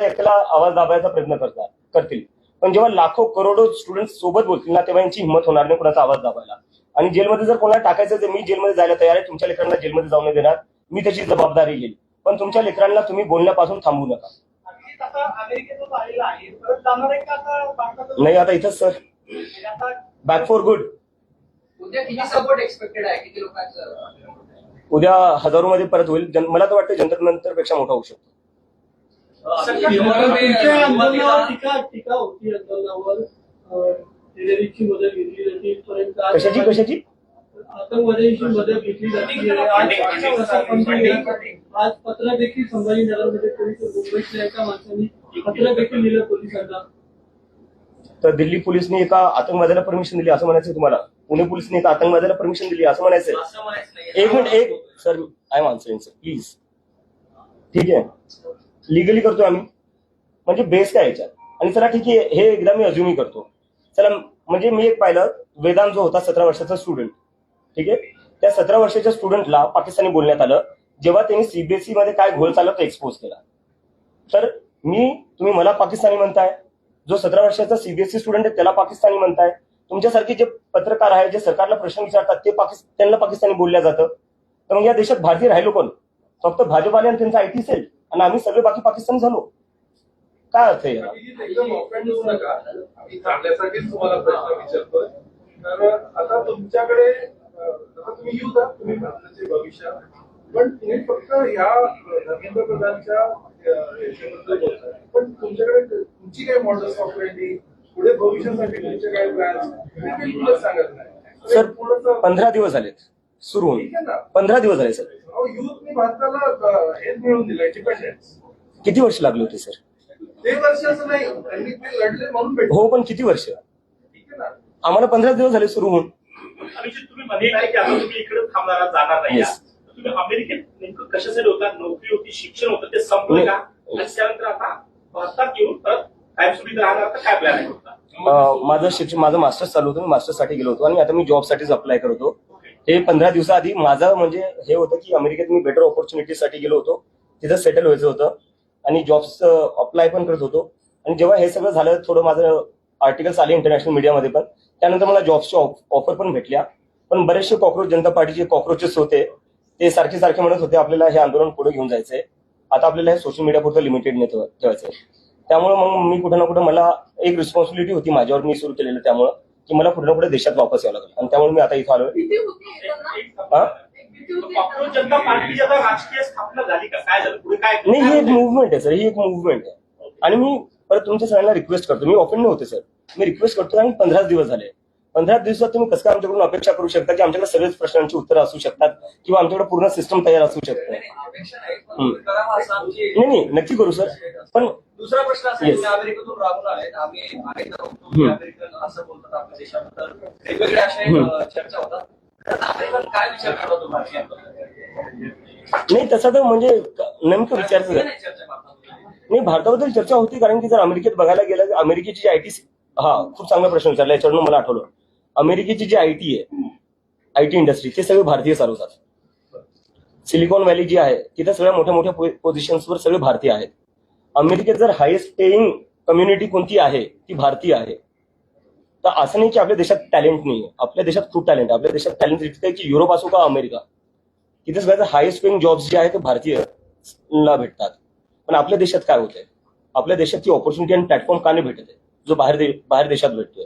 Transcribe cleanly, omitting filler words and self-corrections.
एखाद्या एकट्याला आवाज दाबायचा प्रयत्न करतील, पण जेव्हा लाखो करोडो स्टुडंट सोबत बोलतील ना, तेव्हा यांची हिंमत होणार नाही कोणाचा आवाज दाबायला. आणि जेलमध्ये जर कोणाला टाकायचं तर मी जेलमध्ये जायला तयार आहे, तुमच्या लेकरांना जेलमध्ये जाऊन नाही देणार, मी त्याची जबाबदारी घेईल. पण तुमच्या लेकरांना तुम्ही बोलण्यापासून थांबवू नका. नाही, आता इथंच सर, बॅक फॉर गुड. उद्या हजारोमध्ये परत होईल. मला तर वाटतं जंतर मंतर पेक्षा मोठा होऊ शकतो. कशाची आतंकवाद्यांची मदत घेतली जाते. आज पत्र देखील संभाजीनगरमध्ये पोलीस मुंबईतल्या एका माणसांनी पत्र देखील लिहिलं पोलिसांना. तर दिल्ली पोलिसने एका आतंकवाद्याला परमिशन दिली असं म्हणायचं तुम्हाला? पुणे पोलिसने एका आतंकवाद्याला परमिशन दिली असं म्हणायचं? एक minute sir, I am answering sir, please. ठीक आहे, लिगली करतोय आम्ही, म्हणजे बेस काय याच्यात? आणि चला ठीक आहे, हे एकदा मी अज्युमी करतो. चला, म्हणजे मी एक पाहिलं, वेदांत जो होता 17 वर्षाचा स्टुडंट, ठीक आहे, त्या 17 वर्षाच्या स्टुडंटला पाकिस्तानी बोलण्यात आलं जेव्हा त्यांनी सीबीएसई मध्ये काय घोळ चालला तो एक्सपोज केला. तर तुम्ही मला पाकिस्तानी म्हणताय, जो 17 वर्षाचा सीबीएसई स्टुडंट आहे त्याला पाकिस्तानी म्हणताय. तुमच्यासारखे जे पत्रकार आहेत जे सरकारला प्रश्न विचारतात ते त्यांना पाकिस्तानी बोलल्या जातं. तर मग या देशात भारतीय राहिलो कोण? फक्त भाजपाने आणि त्यांचा आयटी सेल, आणि आम्ही सगळे बाकी पाकिस्तानी झालो. काय अर्थ आहे? चांगल्यासाठीच तुम्हाला प्रश्न विचारतोय. तर आता तुमच्याकडे तुम्ही युथ आहात, तुम्ही भारताचे भविष्य, पण तुम्ही फक्त या धर्मेंद्र प्रधानच्या याच्याबद्दल बोलताय, पण तुमच्याकडे तुमची काय मॉडेल्स ऑफ पुढे भविष्यासाठी तुमचे काय प्लॅन्स बिलकुलच सांगत नाही सर. 15 दिवस झालेत सुरू होऊन, 15 दिवस झाले सर. युथने भारताला हे मिळवून दिलं इंडिपेंडन्स. किती वर्ष लागली होती सर? ते वर्षाचं नाही, त्यांनी ते लढले म्हणून भेटले. हो, पण किती वर्ष? ठीक आहे ना, आम्हाला 15 दिवस झाले सुरू होऊन. तुम्ही म्हणे की आता तुम्ही इकडे थांबणार जाणार नाही, तुम्ही अमेरिकेत नेमकं कशासाठी होता? नोकरी होती, शिक्षण होतं, ते संपलं का? आणि त्यानंतर आता भारतात येऊन परत कायमस्वरूपी राहणार, तर काय प्लॅन आहे? माझं मास्टर्स चालू होतं, मी मास्टर्ससाठी गेलो होतो आणि आता मी जॉबसाठीच अप्लाय करत होतो. हे 15 दिवसाआधी माझं म्हणजे हे होतं की अमेरिकेत मी बेटर ऑपॉर्च्युनिटीसाठी गेलो होतो, तिथं सेटल व्हायचं होतं आणि जॉब्स अप्लाय पण करत होतो. आणि जेव्हा हे सगळं झालं, थोडं माझं आर्टिकल्स आले इंटरनॅशनल मीडियामध्ये पण, त्यानंतर मला जॉब्सच्या ऑफर पण भेटल्या. पण बरेचसे कॉक्रोच जनता पार्टीचे कॉक्रोचेस होते, ते सारखे म्हणत होते आपल्याला हे आंदोलन पुढे घेऊन जायचंय, आता आपल्याला हे सोशल मीडिया पुरतं लिमिटेड नाही ठेवायचंय. त्यामुळे मग मी कुठे ना कुठे मला एक रिस्पॉन्सिबिलिटी होती माझ्यावर, मी सुरू केलेलं, त्यामुळे की मला कुठे ना कुठे देशात वापस यावं लागलं. आणि त्यामुळे मी आता इथं आलोय. जनता पार्टीची आता राजकीय स्थापना झाली का? काय झालं पुढे? काय नाही, ही एक मुव्हमेंट आहे सर, ही एक मुव्हमेंट आहे. आणि मी परत तुमच्या सगळ्यांना रिक्वेस्ट करतो, मी ऑफेंड नव्हते सर, मी रिक्वेस्ट करतो. आणि 15 दिवस झाले, 15 दिवसात तुम्ही कसं काय आमच्याकडून अपेक्षा करू शकता की आमच्याकडे सगळेच प्रश्नांची उत्तरं असू शकतात किंवा आमच्याकडे पूर्ण सिस्टम तयार असू शकतं? नाही, नक्की करू सर. पण दुसरा प्रश्न असा आहे, अमेरिकेतून राहून आले, आम्ही माहीत आहोत अमेरिकन असं बोलतात आपल्या देशाबद्दल, वेगवेगळे असे चर्चा होतात. अमेरिकन काय विचार करतात तुम्हाला? नाही, तसं तर म्हणजे नेमकं विचारचं नाही, भारताबद्दल चर्चा होती. कारण की जर अमेरिकेत बघायला गेलं, अमेरिकेची जी आयटी, खूप चांगला प्रश्न विचारला, याच्यावरून मला आठवलं. अमेरिकेची जी आयटी आहे, आयटी इंडस्ट्री, ते सगळे भारतीय चालवतात. सिलिकॉन व्हॅली जी आहे तिथे सगळ्या मोठ्या पोझिशन्सवर सगळे भारतीय आहेत. अमेरिकेत जर हायेस्ट पेईंग कम्युनिटी कोणती आहे ती भारतीय आहे. तर असं नाही की आपल्या देशात टॅलेंट नाही, आपल्या देशात खूप टॅलेंट आहे. आपल्या देशात टॅलेंट इतकं आहे की युरोप असो का अमेरिका, तिथे सगळ्यात हायेस्ट पेईंग जॉब्स जे आहेत ते भारतीयला भेटतात. पण आपल्या देशात काय होतंय, आपल्या देशात ती ऑपॉर्च्युनिटी आणि प्लॅटफॉर्म का नाही भेटत आहे जो बाहेर देशात भेटतोय?